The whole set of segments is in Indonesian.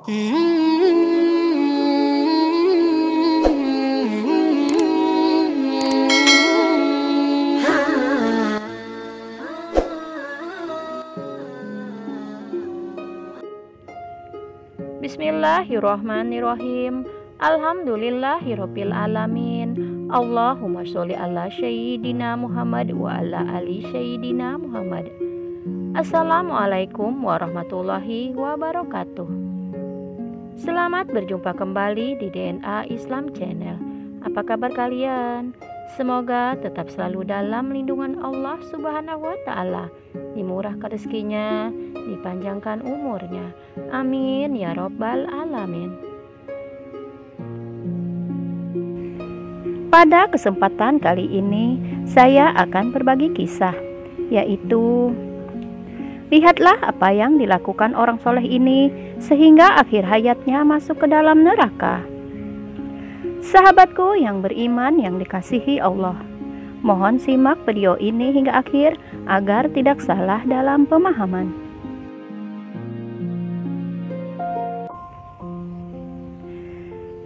Bismillahirrahmanirrahim. Alhamdulillahirabbil alamin. Allahumma sholli ala sayyidina Muhammad wa ala ali sayyidina Muhammad. Assalamualaikum warahmatullahi wabarakatuh. Selamat berjumpa kembali di DNA Islam Channel. Apa kabar kalian? Semoga tetap selalu dalam lindungan Allah Subhanahu wa Ta'ala, dimurahkan rezekinya, dipanjangkan umurnya. Amin ya Rabbal Alamin. Pada kesempatan kali ini, saya akan berbagi kisah, yaitu lihatlah apa yang dilakukan orang soleh ini sehingga akhir hayatnya masuk ke dalam neraka. Sahabatku yang beriman yang dikasihi Allah, mohon simak video ini hingga akhir agar tidak salah dalam pemahaman.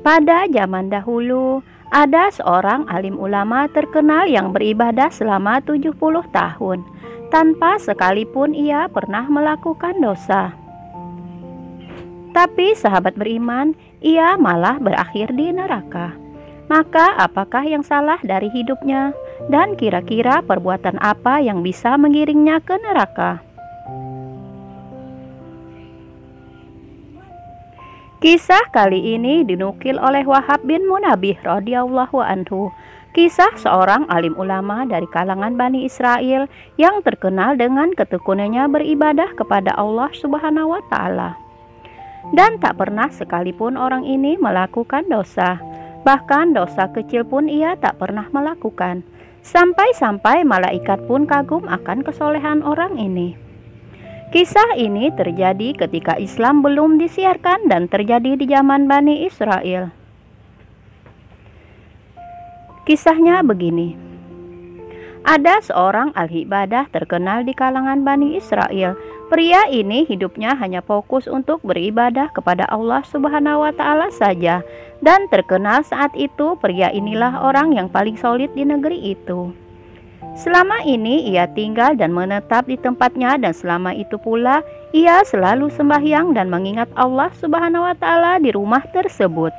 Pada zaman dahulu, ada seorang alim ulama terkenal yang beribadah selama 70 tahun, tanpa sekalipun ia pernah melakukan dosa. Tapi sahabat beriman, ia malah berakhir di neraka. Maka apakah yang salah dari hidupnya? Dan kira-kira perbuatan apa yang bisa mengiringnya ke neraka? Kisah kali ini dinukil oleh Wahab bin Munabbih radhiyallahu anhu. Kisah seorang alim ulama dari kalangan Bani Israel yang terkenal dengan ketekunannya beribadah kepada Allah Subhanahu wa Ta'ala. Dan tak pernah sekalipun orang ini melakukan dosa. Bahkan dosa kecil pun ia tak pernah melakukan. Sampai-sampai malaikat pun kagum akan kesolehan orang ini. Kisah ini terjadi ketika Islam belum disiarkan dan terjadi di zaman Bani Israel. Kisahnya begini. Ada seorang ahli ibadah terkenal di kalangan Bani Israel. Pria ini hidupnya hanya fokus untuk beribadah kepada Allah Subhanahu wa Ta'ala saja. Dan terkenal saat itu pria inilah orang yang paling solid di negeri itu. Selama ini ia tinggal dan menetap di tempatnya, dan selama itu pula ia selalu sembahyang dan mengingat Allah Subhanahu wa Ta'ala di rumah tersebut.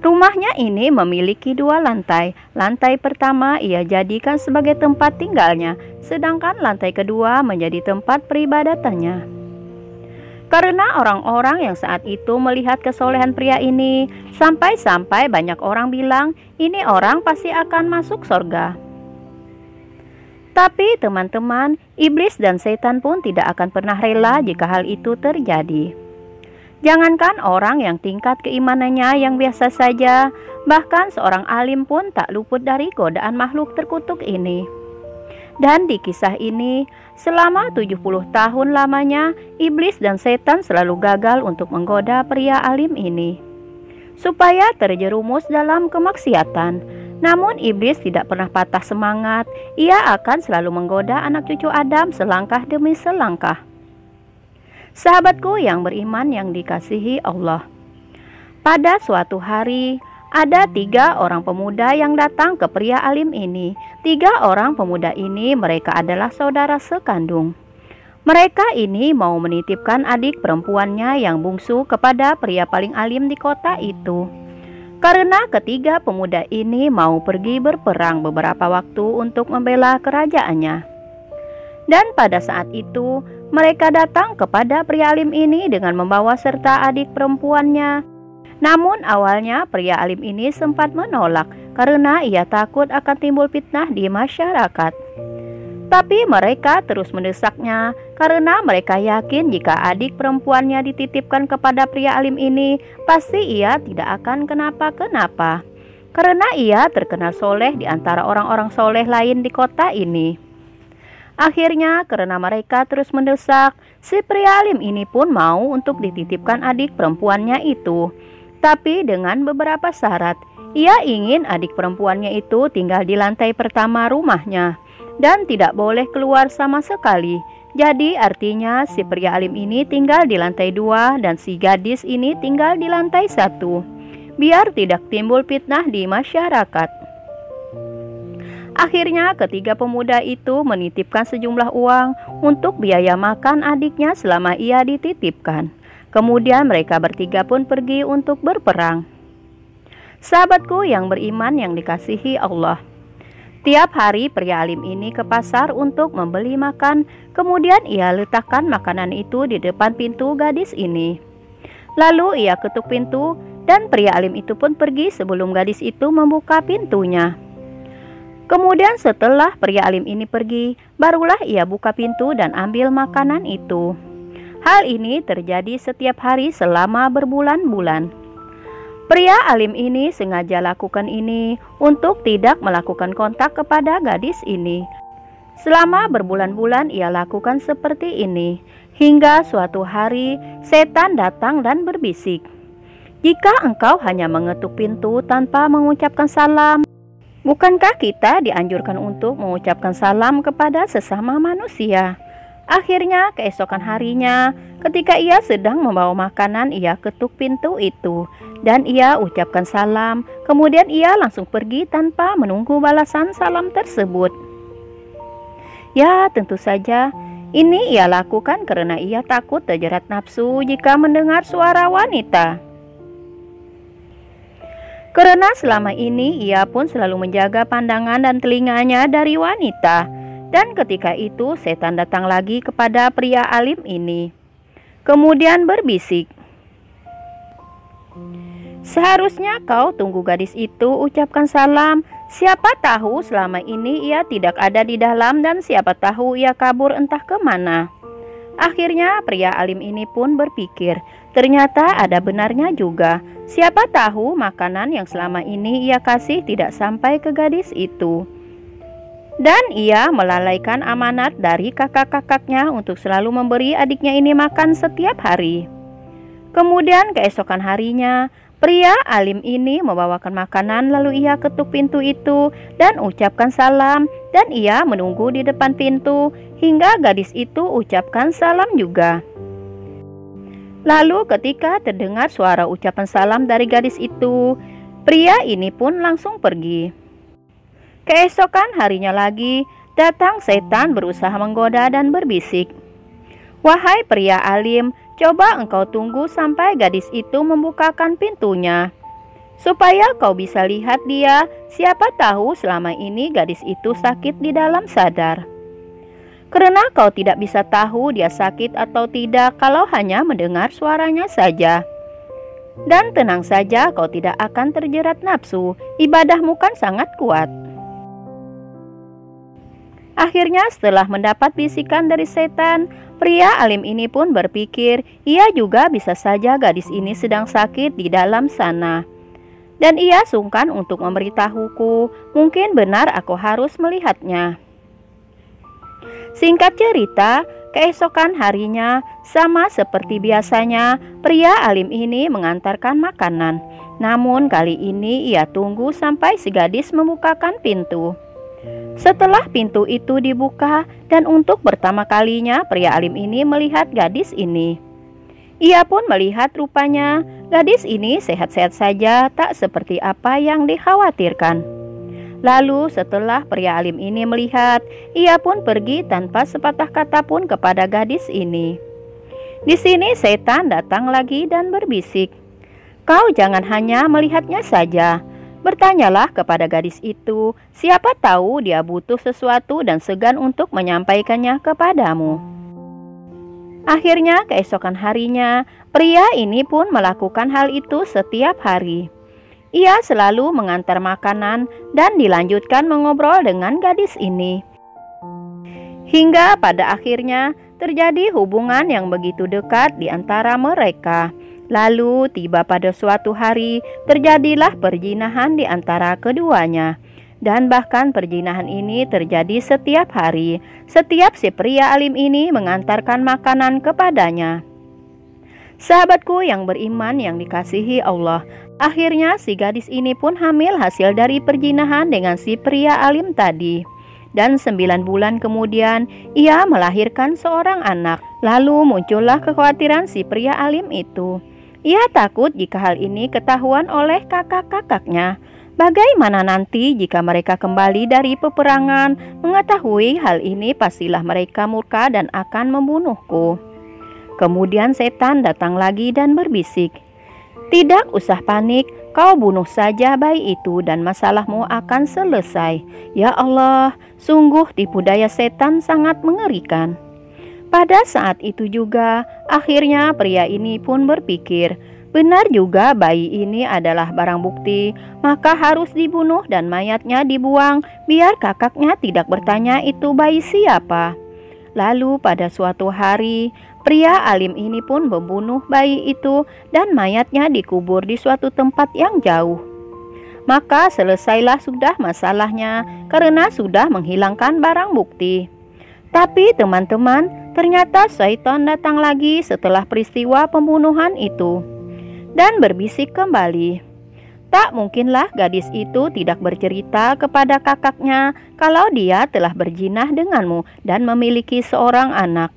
Rumahnya ini memiliki 2 lantai. Lantai pertama ia jadikan sebagai tempat tinggalnya, sedangkan lantai kedua menjadi tempat peribadatannya. Karena orang-orang yang saat itu melihat kesolehan pria ini, sampai-sampai banyak orang bilang, ini orang pasti akan masuk surga. Tapi teman-teman, iblis dan setan pun tidak akan pernah rela jika hal itu terjadi. Jangankan orang yang tingkat keimanannya yang biasa saja, bahkan seorang alim pun tak luput dari godaan makhluk terkutuk ini. Dan di kisah ini, selama 70 tahun lamanya, iblis dan setan selalu gagal untuk menggoda pria alim ini, supaya terjerumus dalam kemaksiatan. Namun iblis tidak pernah patah semangat, ia akan selalu menggoda anak cucu Adam selangkah demi selangkah. Sahabatku yang beriman yang dikasihi Allah, pada suatu hari ada 3 orang pemuda yang datang ke pria alim ini. 3 orang pemuda ini mereka adalah saudara sekandung. Mereka ini mau menitipkan adik perempuannya yang bungsu kepada pria paling alim di kota itu. Karena ketiga pemuda ini mau pergi berperang beberapa waktu untuk membela kerajaannya. Dan pada saat itu mereka datang kepada pria alim ini dengan membawa serta adik perempuannya. Namun awalnya pria alim ini sempat menolak karena ia takut akan timbul fitnah di masyarakat. Tapi mereka terus mendesaknya karena mereka yakin jika adik perempuannya dititipkan kepada pria alim ini, pasti ia tidak akan kenapa-kenapa. Karena ia terkenal soleh di antara orang-orang soleh lain di kota ini. Akhirnya karena mereka terus mendesak, si pria alim ini pun mau untuk dititipkan adik perempuannya itu. Tapi dengan beberapa syarat. Ia ingin adik perempuannya itu tinggal di lantai pertama rumahnya dan tidak boleh keluar sama sekali. Jadi artinya si pria alim ini tinggal di lantai 2 dan si gadis ini tinggal di lantai 1, biar tidak timbul fitnah di masyarakat. Akhirnya ketiga pemuda itu menitipkan sejumlah uang untuk biaya makan adiknya selama ia dititipkan. Kemudian mereka bertiga pun pergi untuk berperang. Sahabatku yang beriman yang dikasihi Allah, tiap hari pria alim ini ke pasar untuk membeli makan. Kemudian ia letakkan makanan itu di depan pintu gadis ini. Lalu ia ketuk pintu dan pria alim itu pun pergi sebelum gadis itu membuka pintunya. Kemudian setelah pria alim ini pergi, barulah ia buka pintu dan ambil makanan itu. Hal ini terjadi setiap hari selama berbulan-bulan. Pria alim ini sengaja lakukan ini untuk tidak melakukan kontak kepada gadis ini. Selama berbulan-bulan ia lakukan seperti ini, hingga suatu hari setan datang dan berbisik, "Jika engkau hanya mengetuk pintu tanpa mengucapkan salam, bukankah kita dianjurkan untuk mengucapkan salam kepada sesama manusia?" Akhirnya keesokan harinya, ketika ia sedang membawa makanan, ia ketuk pintu itu dan ia ucapkan salam. Kemudian ia langsung pergi tanpa menunggu balasan salam tersebut. Ya, tentu saja ini ia lakukan karena ia takut terjerat nafsu jika mendengar suara wanita. Karena selama ini ia pun selalu menjaga pandangan dan telinganya dari wanita. Dan ketika itu setan datang lagi kepada pria alim ini. Kemudian berbisik, "Seharusnya kau tunggu gadis itu ucapkan salam. Siapa tahu selama ini ia tidak ada di dalam dan siapa tahu ia kabur entah kemana." Akhirnya pria alim ini pun berpikir, ternyata ada benarnya juga. Siapa tahu makanan yang selama ini ia kasih tidak sampai ke gadis itu. Dan ia melalaikan amanat dari kakak-kakaknya untuk selalu memberi adiknya ini makan setiap hari. Kemudian keesokan harinya, pria alim ini membawakan makanan, lalu ia ketuk pintu itu dan ucapkan salam, dan ia menunggu di depan pintu hingga gadis itu ucapkan salam juga. Lalu ketika terdengar suara ucapan salam dari gadis itu, pria ini pun langsung pergi. Keesokan harinya lagi, datang setan berusaha menggoda dan berbisik, "Wahai pria alim, coba engkau tunggu sampai gadis itu membukakan pintunya, supaya kau bisa lihat dia. Siapa tahu selama ini gadis itu sakit di dalam sadar. Karena kau tidak bisa tahu dia sakit atau tidak kalau hanya mendengar suaranya saja. Dan tenang saja, kau tidak akan terjerat nafsu, ibadahmu kan sangat kuat." Akhirnya setelah mendapat bisikan dari setan, pria alim ini pun berpikir, ia juga bisa saja gadis ini sedang sakit di dalam sana. Dan ia sungkan untuk memberitahuku, mungkin benar aku harus melihatnya. Singkat cerita, keesokan harinya, sama seperti biasanya, pria alim ini mengantarkan makanan. Namun kali ini ia tunggu sampai si gadis membukakan pintu. Setelah pintu itu dibuka dan untuk pertama kalinya pria alim ini melihat gadis ini. Ia pun melihat rupanya gadis ini sehat-sehat saja, tak seperti apa yang dikhawatirkan. Lalu setelah pria alim ini melihat, ia pun pergi tanpa sepatah kata pun kepada gadis ini. Di sini setan datang lagi dan berbisik, "Kau jangan hanya melihatnya saja. Bertanyalah kepada gadis itu, siapa tahu dia butuh sesuatu dan segan untuk menyampaikannya kepadamu." Akhirnya keesokan harinya, pria ini pun melakukan hal itu setiap hari. Ia selalu mengantar makanan dan dilanjutkan mengobrol dengan gadis ini. Hingga pada akhirnya terjadi hubungan yang begitu dekat di antara mereka. Lalu tiba pada suatu hari terjadilah perzinahan di antara keduanya. Dan bahkan perzinahan ini terjadi setiap hari. Setiap si pria alim ini mengantarkan makanan kepadanya. Sahabatku yang beriman yang dikasihi Allah, akhirnya si gadis ini pun hamil hasil dari perzinahan dengan si pria alim tadi. Dan 9 bulan kemudian ia melahirkan seorang anak. Lalu muncullah kekhawatiran si pria alim itu. Ia takut jika hal ini ketahuan oleh kakak-kakaknya. Bagaimana nanti jika mereka kembali dari peperangan, mengetahui hal ini pastilah mereka murka dan akan membunuhku. Kemudian setan datang lagi dan berbisik, "Tidak usah panik, kau bunuh saja bayi itu dan masalahmu akan selesai." Ya Allah, sungguh tipu daya setan sangat mengerikan. Pada saat itu juga, akhirnya pria ini pun berpikir, benar juga bayi ini adalah barang bukti, maka harus dibunuh dan mayatnya dibuang biar kakaknya tidak bertanya itu bayi siapa. Lalu pada suatu hari, pria alim ini pun membunuh bayi itu dan mayatnya dikubur di suatu tempat yang jauh. Maka selesailah sudah masalahnya karena sudah menghilangkan barang bukti. Tapi teman-teman, ternyata syaitan datang lagi setelah peristiwa pembunuhan itu dan berbisik kembali. Tak mungkinlah gadis itu tidak bercerita kepada kakaknya kalau dia telah berzinah denganmu dan memiliki seorang anak.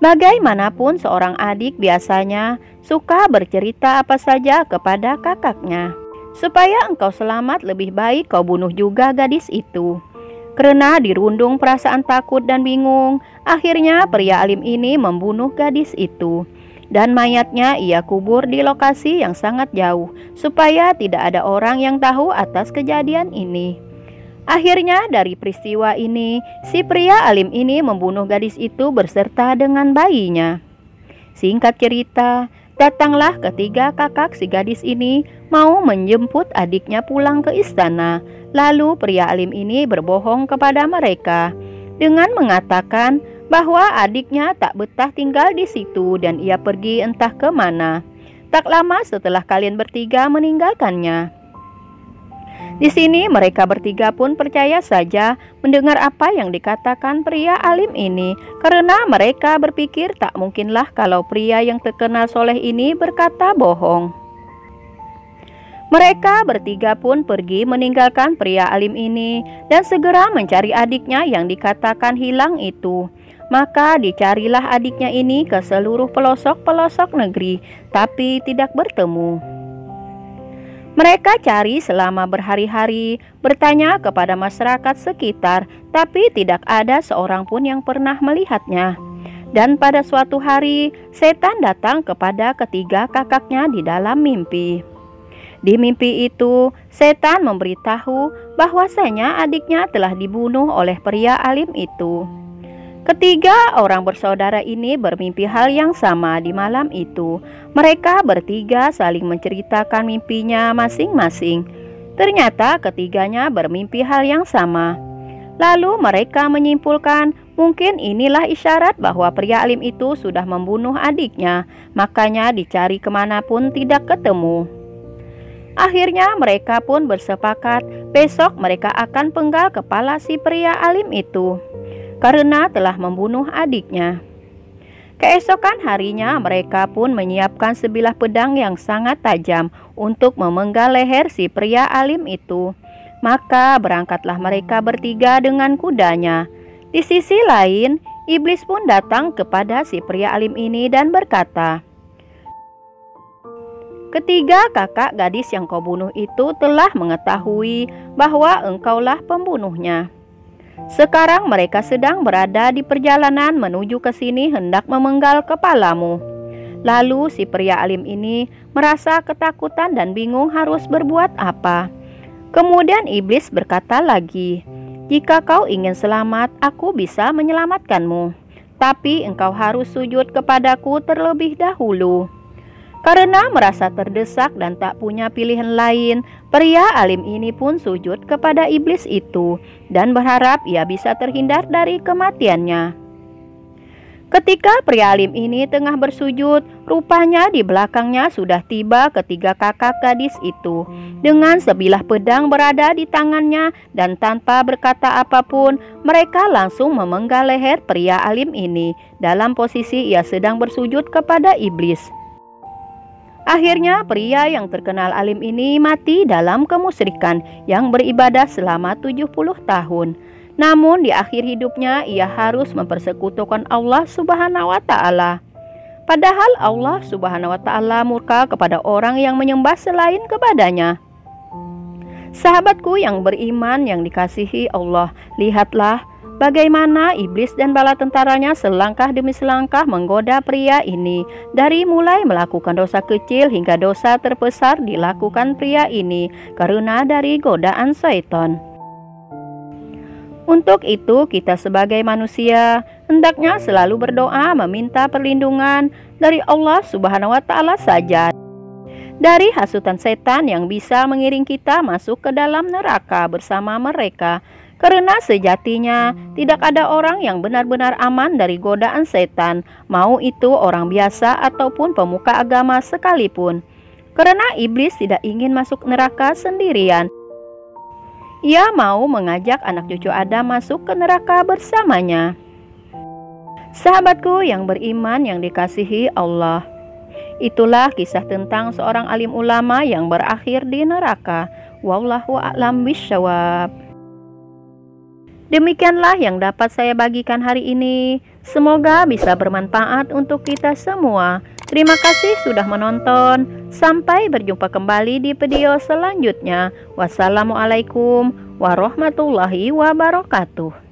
Bagaimanapun seorang adik biasanya suka bercerita apa saja kepada kakaknya. Supaya engkau selamat, lebih baik kau bunuh juga gadis itu. Karena dirundung perasaan takut dan bingung, akhirnya pria alim ini membunuh gadis itu. Dan mayatnya ia kubur di lokasi yang sangat jauh, supaya tidak ada orang yang tahu atas kejadian ini. Akhirnya dari peristiwa ini, si pria alim ini membunuh gadis itu berserta dengan bayinya. Singkat cerita, datanglah ketiga kakak si gadis ini mau menjemput adiknya pulang ke istana. Lalu pria alim ini berbohong kepada mereka dengan mengatakan bahwa adiknya tak betah tinggal di situ dan ia pergi entah ke mana. Tak lama setelah kalian bertiga meninggalkannya. Di sini mereka bertiga pun percaya saja mendengar apa yang dikatakan pria alim ini, karena mereka berpikir tak mungkinlah kalau pria yang terkenal soleh ini berkata bohong. Mereka bertiga pun pergi meninggalkan pria alim ini dan segera mencari adiknya yang dikatakan hilang itu. Maka dicarilah adiknya ini ke seluruh pelosok-pelosok negeri, tapi tidak bertemu. Mereka cari selama berhari-hari, bertanya kepada masyarakat sekitar, tapi tidak ada seorang pun yang pernah melihatnya. Dan pada suatu hari, setan datang kepada ketiga kakaknya di dalam mimpi. Di mimpi itu, setan memberitahu bahwasanya adiknya telah dibunuh oleh pria alim itu. Ketiga orang bersaudara ini bermimpi hal yang sama di malam itu. Mereka bertiga saling menceritakan mimpinya masing-masing. Ternyata ketiganya bermimpi hal yang sama. Lalu mereka menyimpulkan mungkin inilah isyarat bahwa pria alim itu sudah membunuh adiknya. Makanya dicari kemanapun tidak ketemu. Akhirnya mereka pun bersepakat besok mereka akan penggal kepala si pria alim itu karena telah membunuh adiknya. Keesokan harinya mereka pun menyiapkan sebilah pedang yang sangat tajam untuk memenggal leher si pria alim itu. Maka berangkatlah mereka bertiga dengan kudanya. Di sisi lain, iblis pun datang kepada si pria alim ini dan berkata, "Ketiga kakak gadis yang kau bunuh itu telah mengetahui bahwa engkaulah pembunuhnya. Sekarang mereka sedang berada di perjalanan menuju ke sini hendak memenggal kepalamu." Lalu si pria alim ini merasa ketakutan dan bingung harus berbuat apa. Kemudian iblis berkata lagi, "Jika kau ingin selamat, aku bisa menyelamatkanmu. Tapi engkau harus sujud kepadaku terlebih dahulu." Karena merasa terdesak dan tak punya pilihan lain, pria alim ini pun sujud kepada iblis itu dan berharap ia bisa terhindar dari kematiannya. Ketika pria alim ini tengah bersujud, rupanya di belakangnya sudah tiba ketiga kakak gadis itu dengan sebilah pedang berada di tangannya, dan tanpa berkata apapun mereka langsung memenggal leher pria alim ini dalam posisi ia sedang bersujud kepada iblis. Akhirnya pria yang terkenal alim ini mati dalam kemusyrikan yang beribadah selama 70 tahun. Namun di akhir hidupnya ia harus mempersekutukan Allah Subhanahu wa taala. Padahal Allah Subhanahu wa taala murka kepada orang yang menyembah selain kepadanya. Sahabatku yang beriman yang dikasihi Allah, lihatlah bagaimana iblis dan bala tentaranya selangkah demi selangkah menggoda pria ini. Dari mulai melakukan dosa kecil hingga dosa terbesar dilakukan pria ini karena dari godaan syaitan. Untuk itu kita sebagai manusia hendaknya selalu berdoa meminta perlindungan dari Allah Subhanahu wa taala saja dari hasutan setan yang bisa mengiring kita masuk ke dalam neraka bersama mereka. Karena sejatinya tidak ada orang yang benar-benar aman dari godaan setan, mau itu orang biasa ataupun pemuka agama sekalipun. Karena iblis tidak ingin masuk neraka sendirian. Ia mau mengajak anak cucu Adam masuk ke neraka bersamanya. Sahabatku yang beriman yang dikasihi Allah, itulah kisah tentang seorang alim ulama yang berakhir di neraka. Wallahu a'lam bishawab. Demikianlah yang dapat saya bagikan hari ini. Semoga bisa bermanfaat untuk kita semua. Terima kasih sudah menonton. Sampai berjumpa kembali di video selanjutnya. Wassalamualaikum warahmatullahi wabarakatuh.